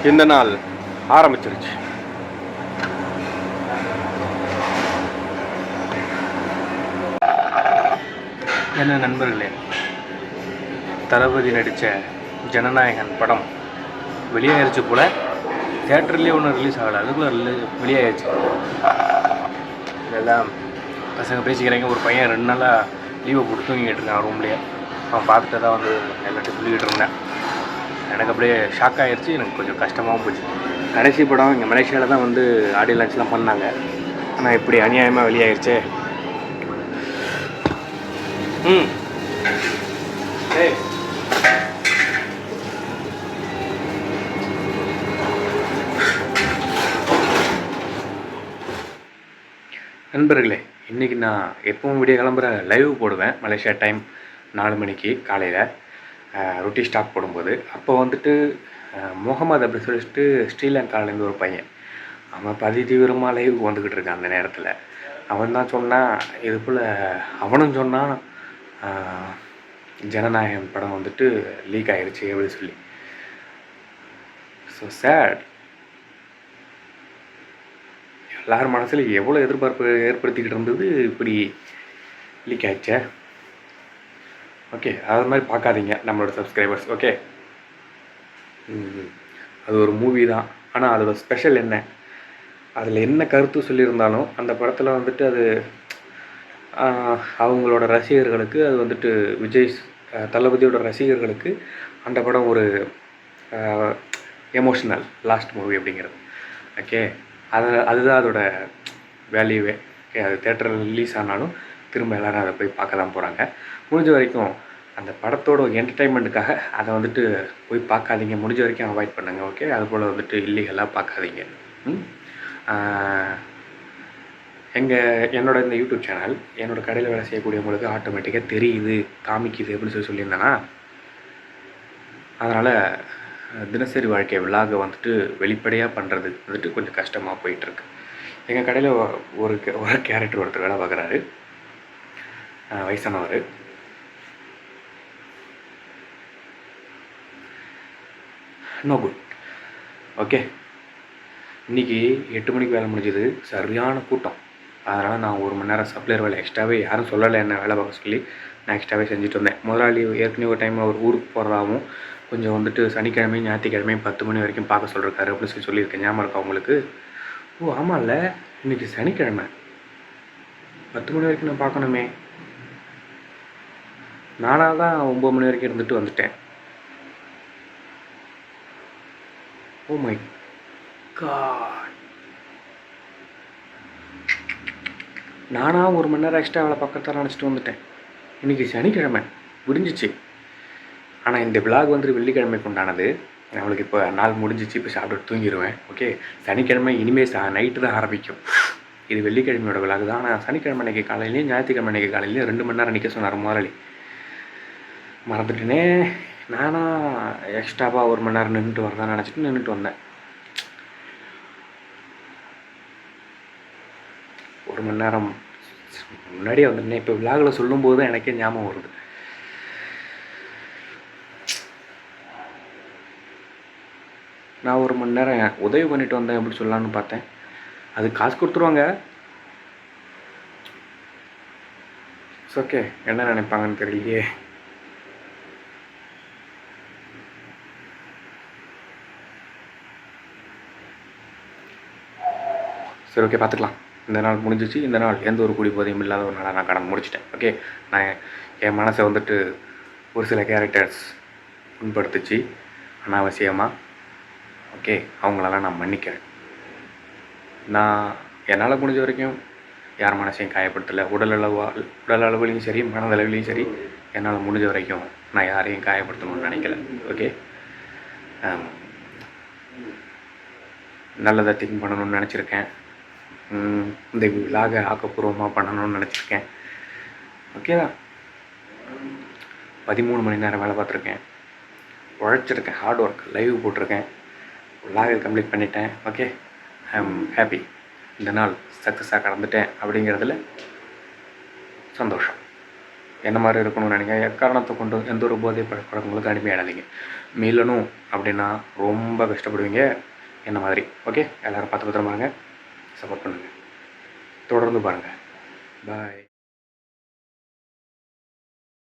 இந்த நாள் ஆரம்பிச்சிருச்சு. என்ன நண்பர்களே, தளபதி நடித்த ஜனநாயகன் படம் வெளியாயிருச்சு போல். தேட்டர்லேயே ஒன்றும் ரிலீஸ் ஆகலை, அதுக்குள்ளே வெளியாயிருச்சு. இதெல்லாம் பசங்க பேசிக்கிறாங்க. ஒரு பையன் 2 நாளாக லீவை போட்டு தூங்கிட்டு இருக்கான் ரூம்லேயே. அவன் பார்த்துட்டு தான் வந்து எல்லாத்தையும் சொல்லிக்கிட்டு இருந்தேன். எனக்கு அப்படியே ஷாக் ஆகிடுச்சு. எனக்கு கொஞ்சம் கஷ்டமாகவும் போச்சு. கடைசி படம் இங்கே மலேசியாவில் தான் வந்து ஆடியோ லான்ச்லாம் பண்ணாங்க. ஆனால் இப்படி அநியாயமாக வெளியாயிருச்சே. ஏய், நண்பர்களே, இன்றைக்கி நான் எப்பவும் விடிய கிளம்புற லைவ் போடுவேன். மலேசியா டைம் 4 மணிக்கு காலையில் ரொட்டி ஸ்டாக் போடும்போது. அப்போ வந்துட்டு முகமது அப்படி சொல்லிட்டு ஸ்ரீலங்காலேருந்து ஒரு பையன், அவன் தீவிரமாக லைவுக்கு வந்துக்கிட்டு இருக்கான். அந்த நேரத்தில் அவன் தான் சொன்னான், இது போல் அவனும் சொன்னான், ஜனநாயகன் படம் வந்துட்டு லீக் ஆகிடுச்சு அப்படின்னு சொல்லி. So sad. எல்லார் மனசில் எவ்வளோ எதிர்பார்ப்பு ஏற்படுத்திக்கிட்டு இருந்தது, இப்படி லீக் ஆகிடுச்சே. ஓகே, அது மாதிரி பார்க்காதீங்க நம்மளோட சப்ஸ்கிரைபர்ஸ். ஓகே, அது ஒரு மூவி தான். ஆனால் அதோட ஸ்பெஷல் என்ன, அதில் என்ன கருத்து சொல்லியிருந்தாலும் அந்த படத்தில் வந்துட்டு அது அவங்களோட ரசிகர்களுக்கு, அது வந்துட்டு விஜய் தளபதியோட ரசிகர்களுக்கு அந்த படம் ஒரு எமோஷ்னல் லாஸ்ட் மூவி அப்படிங்கிறது. ஓகே, அதுதான் அதோட வேல்யூவே. ஓகே, அது தேட்டரில் ரிலீஸ் ஆனாலும் திரும்ப எல்லோரும் அதை போய் பார்க்க தான் போகிறாங்க. முடிஞ்ச வரைக்கும் அந்த படத்தோட என்டர்டைன்மெண்ட்டுக்காக அதை வந்துட்டு போய் பார்க்காதீங்க. முடிஞ்ச வரைக்கும் அவாய்ட் பண்ணுங்கள். ஓகே, அதுபோல் வந்துட்டு இல்லீகலாக பார்க்காதீங்க. என்னோட இந்த யூடியூப் சேனல், என்னோடய கடையில் வேலை செய்யக்கூடியவங்களுக்கு ஆட்டோமேட்டிக்காக தெரியுது, காமிக்குது அப்படின்னு சொல்லியிருந்தேன்னா, அதனால் தினசரி வாழ்க்கை விலாகை வந்துட்டு வெளிப்படையாக பண்ணுறது வந்துட்டு கொஞ்சம் கஷ்டமாக போயிட்டுருக்கு. எங்கள் கடையில் ஒரு கேரக்டர் ஒருத்தர் வேலை பார்க்குறாரு, வயசானவர். No good. ஓகே, இன்றைக்கி 8 மணிக்கு வேலை முடிஞ்சது. சரியான கூட்டம். அதனால் நான் 1 மணி நேரம் சப்ளையர் வேலை எக்ஸ்ட்ராவே, யாரும் சொல்லலை என்ன வேலை பார்க்க சொல்லி, நான் எக்ஸ்ட்ராவே செஞ்சுட்டு வந்தேன். முதலாளி ஏற்கனவே ஒரு டைம் அவர் ஊருக்கு போகிறதாகவும் கொஞ்சம் வந்துட்டு சனிக்கிழமையும் ஞாயிற்றுக்கிழமையும் 10 மணி வரைக்கும் பார்க்க சொல்லியிருக்காரு அப்படின்னு சொல்லியிருக்கேன். ஞாபகம் இருக்கா உங்களுக்கு? ஓ ஆமாம்ல, இன்றைக்கி சனிக்கிழமை 10 மணி வரைக்கும் நான் பார்க்கணுமே. நானாக தான் 9 மணி வரைக்கும் இருந்துட்டு வந்துட்டேன். ஓ மை காட், நானாக 1 மணி நேரம் எக்ஸ்ட்ரா வேலை பார்க்கறதா நினச்சிட்டு வந்துட்டேன். இன்றைக்கி சனிக்கிழமை முடிஞ்சிச்சு. ஆனால் இந்த விலாக் வந்து வெள்ளிக்கிழமைக்கு உண்டானது. நம்மளுக்கு இப்போ நாள் முடிஞ்சிச்சு, இப்போ சாப்பிட்டு தூங்கிடுவேன். ஓகே, சனிக்கிழமை இனிமேல் நைட்டு தான் ஆரம்பிக்கும். இது வெள்ளிக்கிழமையோட விலாக் தான். ஆனால் சனிக்கிழமை அன்றைக்கி காலையிலையும் ஞாயிற்றுக்கிழமை அன்றைக்கி காலையிலையும் 2 மணி நேரம் நிற்க சொன்னார் முதலாளி. மறந்துட்டேனே. நானாக எக்ஸ்ட்ராவாக 1 மணி நேரம் நின்றுட்டு வரதான் நினச்சிட்டு நின்றுட்டு வந்தேன். 1 மணி நேரம் முன்னாடியே வந்துட்டேன். இப்போ விலாகில் சொல்லும்போது தான் எனக்கே ஞாபகம் வருது. நான் 1 மணி நேரம் உதவி பண்ணிட்டு வந்தேன் எப்படி சொல்லலான்னு பார்த்தேன். அது காசு கொடுத்துருவாங்க. ஓகே, என்ன நினைப்பாங்கன்னு தெரியலையே. சரி, ஓகே, பார்த்துக்கலாம். இந்த நாள் முடிஞ்சிச்சு. இந்த நாள் எந்த ஒரு குடி போதையும் இல்லாத ஒரு நாளாக நான் கடந்து முடிச்சிட்டேன். ஓகே, நான் என் மனசை வந்துட்டு ஒரு சில கேரக்டர்ஸ் புண்படுத்துச்சு அனாவசியமாக. ஓகே, அவங்களெல்லாம் நான் மன்னிக்கிறேன். நான் என்னால் முடிஞ்ச வரைக்கும் யார் மனசையும் காயப்படுத்தலை. உடல் அளவுலையும் சரி, மனதளவுலையும் சரி, என்னால் முடிஞ்ச வரைக்கும் நான் யாரையும் காயப்படுத்தணும்னு நினைக்கல. ஓகே, நல்லதை திங்க் பண்ணணும்னு நினச்சிருக்கேன். இந்த விலாக ஆக்கப்பூர்வமாக பண்ணணும்னு நினச்சிருக்கேன். ஓகே தான். 13 மணி நேரம் வேலை பார்த்துருக்கேன், உழைச்சிருக்கேன், ஹார்ட் ஒர்க், லைவ் போட்டிருக்கேன், விலாகை கம்ப்ளீட் பண்ணிட்டேன். Okay, I am happy. இந்த நாள் சக்ஸஸாக கடந்துட்டேன் அப்படிங்கிறதுல சந்தோஷம். என்ன மாதிரி இருக்கணும்னு நினைக்கிறேன். எக்காரணத்தை கொண்டு எந்த ஒரு போதை பழக்கங்களுக்கு அடிமையாடாதீங்க. மீளணும் அப்படின்னா ரொம்ப கஷ்டப்படுவீங்க என்ன மாதிரி. ஓகே, எல்லோரும் பார்த்து பத்திரமா இருங்க, சப்போர்ட் பண்ணுங்கள், தொடர்ந்து பாருங்கள். பாய்.